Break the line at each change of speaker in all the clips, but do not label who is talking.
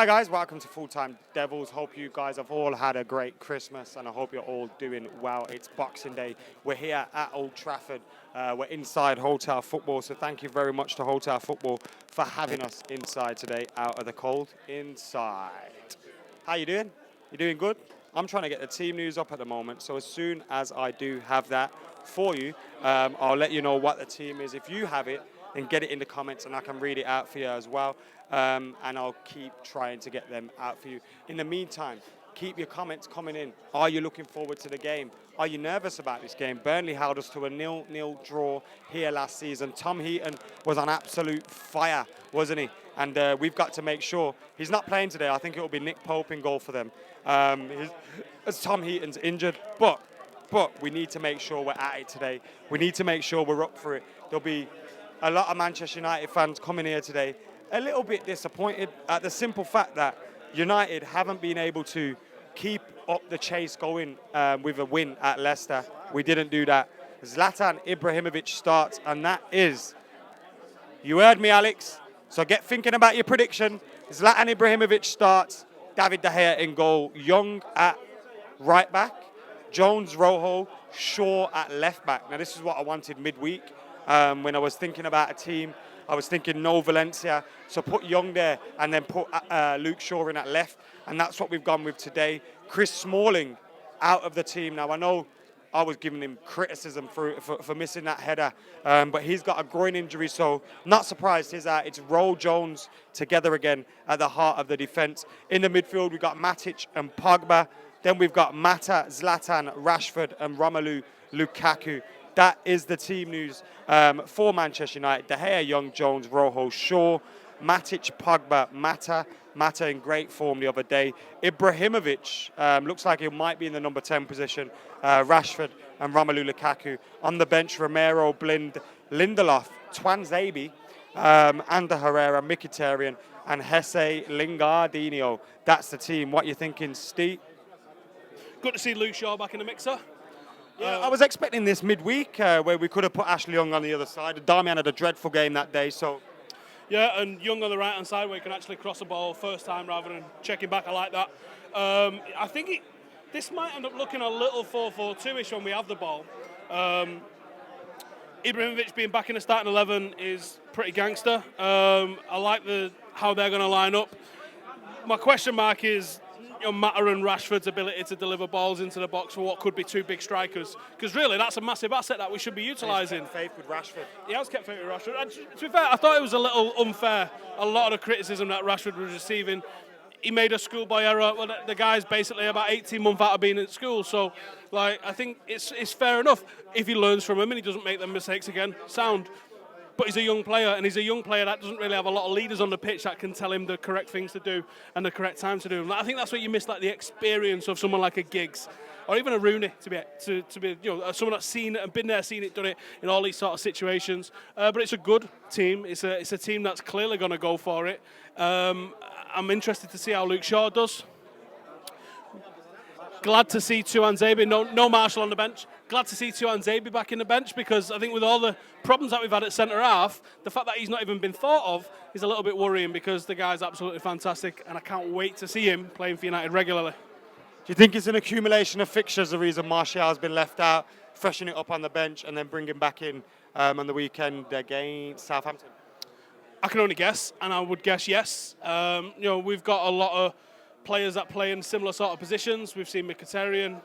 Hi guys, welcome to Full Time Devils. Hope you guys have all had a great Christmas and I hope you're all doing well. It's Boxing Day. We're here at Old Trafford. We're inside Hotel Football, so thank you very much to Hotel Football for having us inside today, out of the cold, inside. How you doing? You doing good? I'm trying to get the team news up at the moment, so as soon as I do have that for you, I'll let you know what the team is. If you have it, then get it in the comments and I can read it out for you as well. And I'll keep trying to get them out for you. In the meantime, keep your comments coming in. Are you looking forward to the game? Are you nervous about this game? Burnley held us to a 0-0 draw here last season. Tom Heaton was on absolute fire, wasn't he? And we've got to make sure he's not playing today. I think it will be Nick Pope in goal for them. As Tom Heaton's injured, but we need to make sure we're at it today. We need to make sure we're up for it. There'll be a lot of Manchester United fans coming here today a little bit disappointed at the simple fact that United haven't been able to keep up the chase going with a win at Leicester. We didn't do that. Zlatan Ibrahimovic starts, and that is, you heard me, Alex, so get thinking about your prediction. Zlatan Ibrahimovic starts, David De Gea in goal, Young at right back, Jones, Rojo, Shaw at left back. Now, this is what I wanted midweek when I was thinking about a team. I was thinking no Valencia, so put Young there and then put Luke Shaw in at left, and that's what we've gone with today. Chris Smalling out of the team. Now, I know I was giving him criticism for missing that header, but he's got a groin injury, so not surprised he's out. It's Rowe Jones together again at the heart of the defence. In the midfield, we've got Matic and Pogba. Then we've got Mata, Zlatan, Rashford, and Romelu Lukaku. That is the team news for Manchester United. De Gea, Young, Jones, Rojo, Shaw, Matic, Pogba, Mata in great form the other day. Ibrahimovic looks like he might be in the number 10 position. Rashford and Romelu Lukaku. On the bench, Romero, Blind, Lindelof, Twanzebe, Ander Herrera, Mkhitaryan, and Jesse Lingardinho. That's the team. What you thinking, Steve?
Good to see Luke Shaw back in the mixer.
Yeah, I was expecting this midweek where we could have put Ashley Young on the other side. Darmian had a dreadful game that day, so...
Yeah, and Young on the right-hand side where he can actually cross the ball first time rather than checking back. I like that. I think this might end up looking a little 4-4-2-ish when we have the ball. Ibrahimovic being back in the starting 11 is pretty gangster. I like how they're going to line up. My question mark is... Mata and Rashford's ability to deliver balls into the box for what could be two big strikers. Because really, that's a massive asset that we should be utilising.
He's kept faith with Rashford.
He has kept faith with Rashford. And to be fair, I thought it was a little unfair, a lot of the criticism that Rashford was receiving. He made a schoolboy error. Well, the guy's basically about 18 months out of being at school. So, I think it's fair enough if he learns from him and he doesn't make them mistakes again. Sound. But he's a young player, and he's a young player that doesn't really have a lot of leaders on the pitch that can tell him the correct things to do and the correct time to do them. I think that's what you miss, the experience of someone like a Giggs or even a Rooney to be someone that's seen it and been there, seen it, done it in all these sort of situations. But it's a good team. It's a team that's clearly going to go for it. I'm interested to see how Luke Shaw does. Glad to see Tuanzebe, no Marshall on the bench. Glad to see Tuanzebe back in the bench because I think with all the problems that we've had at centre-half, the fact that he's not even been thought of is a little bit worrying because the guy's absolutely fantastic and I can't wait to see him playing for United regularly.
Do you think it's an accumulation of fixtures the reason Martial's been left out, freshen it up on the bench and then bring him back in on the weekend against Southampton?
I can only guess, and I would guess yes. We've got a lot of players that play in similar sort of positions. We've seen Mkhitaryan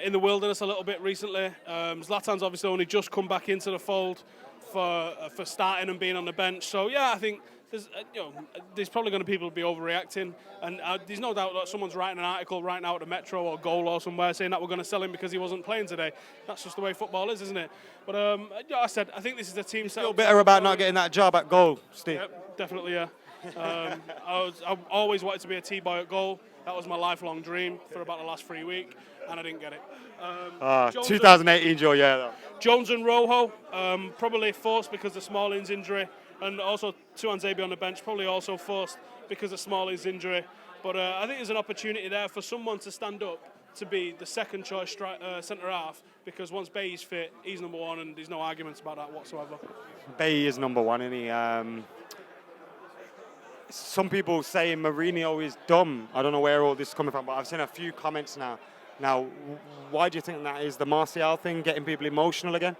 in the wilderness a little bit recently. Zlatan's obviously only just come back into the fold for starting and being on the bench. So yeah, I think there's probably going to be people be overreacting, and there's no doubt that someone's writing an article right now at the Metro or Goal or somewhere saying that we're going to sell him because he wasn't playing today. That's just the way football is, isn't it? But I think this is a team.
Feel bitter about not getting that job at Goal, Steve.
Yep, definitely, yeah. I always wanted to be a T-boy at Goal. That was my lifelong dream for about the last 3 weeks, and I didn't get it.
2018 Joe, yeah. Though.
Jones and Rojo, probably forced because of Smalling's injury, and also Tuanzebe on the bench, probably also forced because of Smalling's injury. But I think there's an opportunity there for someone to stand up to be the second choice centre-half, because once Bay's fit, he's number one, and there's no arguments about that whatsoever.
Bay is number one, isn't he? some people saying Mourinho is dumb. I don't know where all this is coming from, but I've seen a few comments now. Now, why do you think that is? The Martial thing getting people emotional again?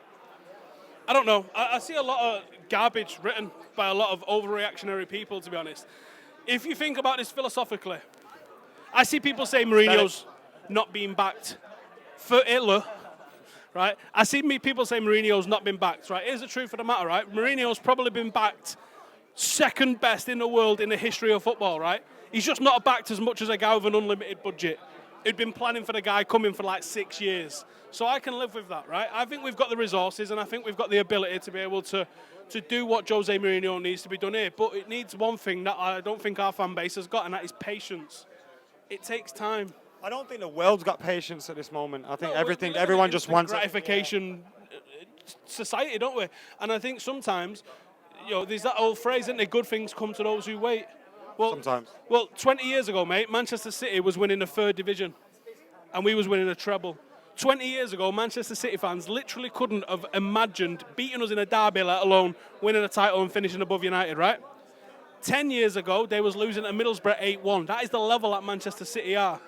I don't know. I see a lot of garbage written by a lot of overreactionary people, to be honest. If you think about this philosophically, I see people say Mourinho's not being backed for Hitler, right? I see people say Mourinho's not been backed, right? Here's the truth of the matter, right? Mourinho's probably been backed second best in the world in the history of football, right? He's just not backed as much as a guy with an unlimited budget who'd been planning for the guy coming for like 6 years. So I can live with that, right? I think we've got the resources and I think we've got the ability to be able to do what Jose Mourinho needs to be done here. But it needs one thing that I don't think our fan base has got, and that is patience. It takes time.
I don't think the world's got patience at this moment. I think
No,
everyone just wants
gratification society, don't we? And I think sometimes, there's that old phrase, isn't there? Good things come to those who wait. Well,
sometimes.
Well, 20 years ago, mate, Manchester City was winning the third division, and we was winning a treble. 20 years ago, Manchester City fans literally couldn't have imagined beating us in a derby, let alone winning a title and finishing above United, right? 10 years ago, they was losing at Middlesbrough 8-1. That is the level that Manchester City are.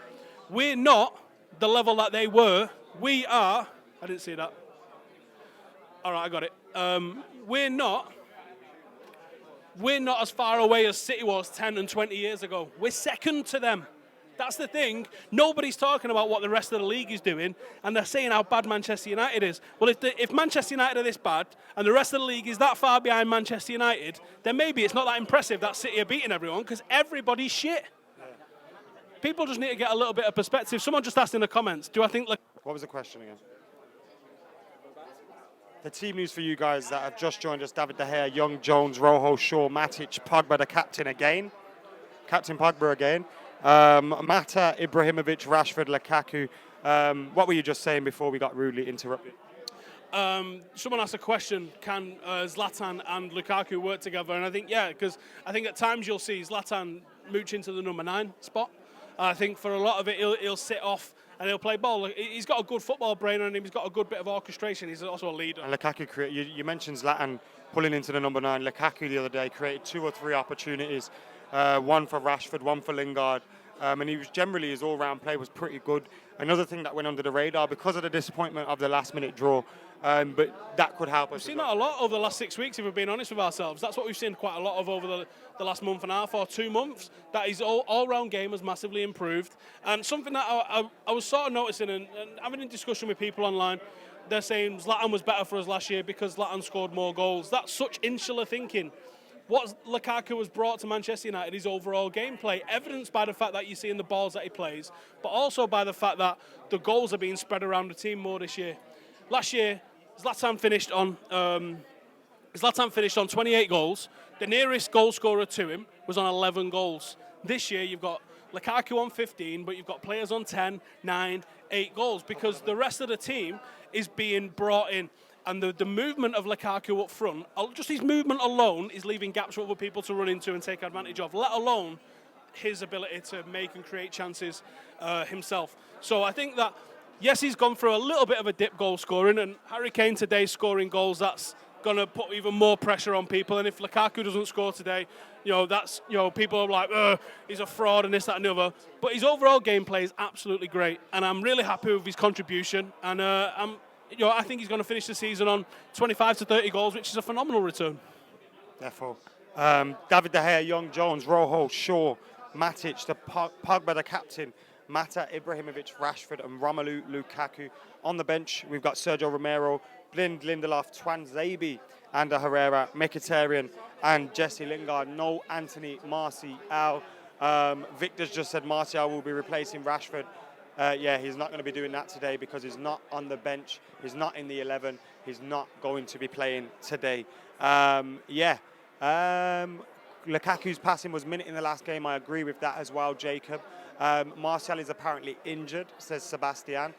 We're not the level that they were. We are... I didn't see that. All right, I got it. We're not as far away as City was 10 and 20 years ago. We're second to them. That's the thing. Nobody's talking about what the rest of the league is doing, and they're saying how bad Manchester United is. Well, if Manchester United are this bad, and the rest of the league is that far behind Manchester United, then maybe it's not that impressive that City are beating everyone, because everybody's shit. People just need to get a little bit of perspective. Someone just asked in the comments, do I think...
What was the question again? The team news for you guys that have just joined us: David De Gea, Young, Jones, Rojo, Shaw, Matic, Pogba, the captain again. Captain Pogba again. Mata, Ibrahimovic, Rashford, Lukaku. What were you just saying before we got rudely interrupted?
Someone asked a question, can Zlatan and Lukaku work together? And I think, yeah, because I think at times you'll see Zlatan mooch into the number 9 spot. I think for a lot of it, he'll sit off and he'll play ball. He's got a good football brain on him. He's got a good bit of orchestration. He's also a leader.
And Lukaku, you mentioned Zlatan pulling into the number 9. Lukaku the other day created 2 or 3 opportunities. One for Rashford, one for Lingard. And he was generally, his all-round play was pretty good. Another thing that went under the radar because of the disappointment of the last-minute draw, but that could help us.
We've seen that a lot over the last 6 weeks, if we're being honest with ourselves. That's what we've seen quite a lot of over the last month and a half or 2 months. That his all-round game has massively improved. And something that I was sort of noticing and having a discussion with people online, they're saying Zlatan was better for us last year because Zlatan scored more goals. That's such insular thinking. What Lukaku has brought to Manchester United is overall gameplay, evidenced by the fact that you see in the balls that he plays, but also by the fact that the goals are being spread around the team more this year. Last year, Zlatan finished on 28 goals. The nearest goal scorer to him was on 11 goals. This year, you've got Lukaku on 15, but you've got players on 10, 9, 8 goals, because the rest of the team is being brought in. And the movement of Lukaku up front, just his movement alone is leaving gaps for other people to run into and take advantage of, let alone his ability to make and create chances himself. So I think that, yes, he's gone through a little bit of a dip goal scoring, and Harry Kane today scoring goals, that's going to put even more pressure on people. And if Lukaku doesn't score today, that's, people are like, he's a fraud and this, that and the other. But his overall gameplay is absolutely great. And I'm really happy with his contribution. And I think he's going to finish the season on 25 to 30 goals, which is a phenomenal return.
Therefore, David De Gea, Young, Jones, Rojo, Shaw, Matic, the Pogba, the captain, Mata, Ibrahimovic, Rashford, and Romelu Lukaku. On the bench, we've got Sergio Romero, Blind, Lindelof, Twanzebe, Ander Herrera, Mkhitaryan, and Jesse Lingard. No Anthony Martial. Victor's just said Martial will be replacing Rashford. He's not going to be doing that today because he's not on the bench. He's not in the 11. He's not going to be playing today. Lukaku's passing was minute in the last game. I agree with that as well, Jacob. Martial is apparently injured, says Sebastian.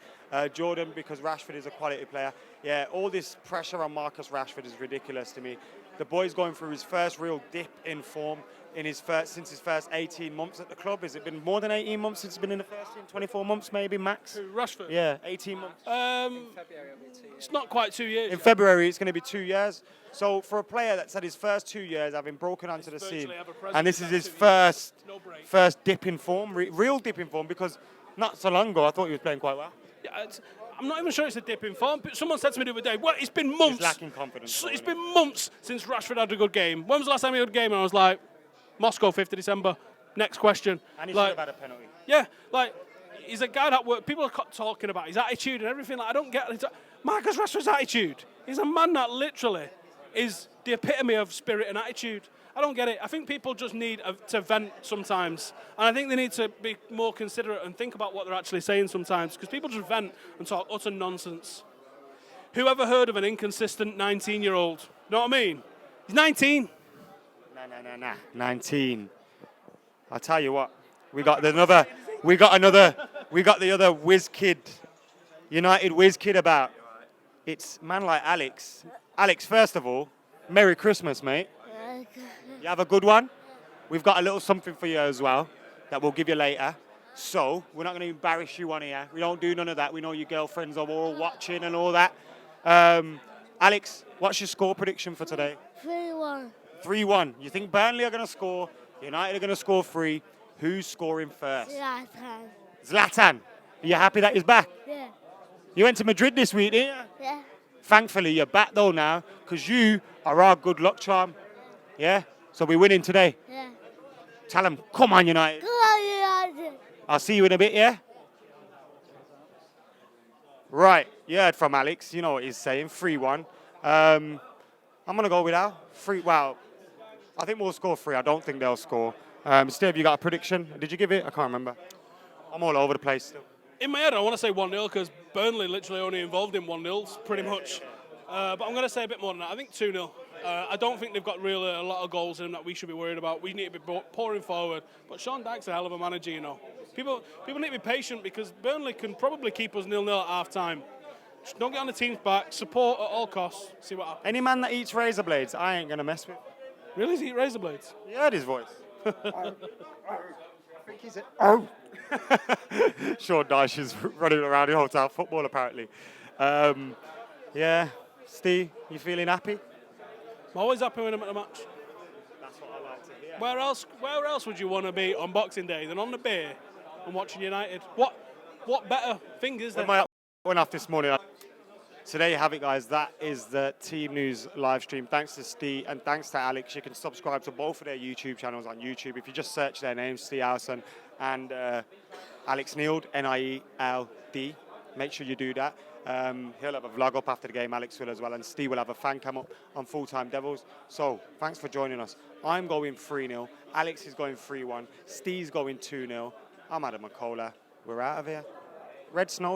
Jordan, because Rashford is a quality player. Yeah, all this pressure on Marcus Rashford is ridiculous to me. The boy's going through his first real dip in form since his first 18 months at the club. Has it been more than 18 months since he's been in the first team? 24 months maybe, max?
Rashford?
Yeah, 18 months.
It's not quite 2 years.
In February, it's going to be 2 years. So for a player that's had his first 2 years having broken onto the scene, and this is his first dip in form, real dip in form, because not so long ago I thought he was playing quite well.
Yeah, I'm not even sure it's a dip in form. But someone said to me the other day, well, it's been months.
He's lacking confidence.
It's been months since Rashford had a good game. When was the last time he had a game? And I was like, Moscow, 5th of December. Next question.
And he should have had a penalty.
Yeah, he's a guy that people are talking about his attitude and everything. I don't get it. Marcus Rashford's attitude. He's a man that literally is the epitome of spirit and attitude. I don't get it. I think people just need to vent sometimes. And I think they need to be more considerate and think about what they're actually saying sometimes, because people just vent and talk utter nonsense. Who ever heard of an inconsistent 19-year-old? Know what I mean? He's 19.
Nah. 19. I'll tell you what. We got the other whiz kid, United whiz kid about. It's man like Alex. Alex, first of all, Merry Christmas, mate. You have a good one. We've got a little something for you as well that we'll give you later. So we're not going to embarrass you on here. We don't do none of that. We know your girlfriends are all watching and all that. Alex, what's your score prediction for today?
3-1.
3-1. You think Burnley are going to score? United are going to score 3. Who's scoring first? Zlatan. Are you happy that he's back?
Yeah.
You went to Madrid this week, didn't you?
Yeah.
Thankfully, you're back though now, because you are our good luck charm. Yeah? So we're winning today.
Yeah.
Tell them, come on, United.
Come on, United.
I'll see you in a bit, yeah? Right, you heard from Alex. You know what he's saying, 3-1. I'm going to go with Al. 3, well, I think we'll score 3. I don't think they'll score. Steve, you got a prediction? Did you give it? I can't remember. I'm all over the place still.
In my head, I want to say 1-0 because Burnley literally only involved in 1-0s, pretty much. But I'm going to say a bit more than that. I think 2-0. I don't think they've got really a lot of goals in them that we should be worried about. We need to be pouring forward. But Sean Dyche's a hell of a manager, you know. People need to be patient because Burnley can probably keep us 0-0 at half-time. Just don't get on the team's back. Support at all costs. See what happens.
Any man that eats razor blades, I ain't going to mess with.
Really? Does he eat razor blades?
You heard his voice. I think he's Sean Dyche is running around the hotel football, apparently. Yeah. Steve, you feeling happy?
I'm always happy when I'm at the match.
That's what I like to hear.
Where else would you want to be on Boxing Day than on the beer and watching United? What better thing is there?
When I went off this morning. So there you have it, guys. That is the Team News live stream. Thanks to Steve and thanks to Alex. You can subscribe to both of their YouTube channels on YouTube. If you just search their names, Steve Howson and Alex Nield, Nield. Make sure you do that. He'll have a vlog up after the game, Alex will as well, and Steve will have a fan cam up on Full Time Devils. So, thanks for joining us. I'm going 3-0, Alex is going 3-1, Steve's going 2-0. I'm Adam McCullough. We're out of here. Red Snow.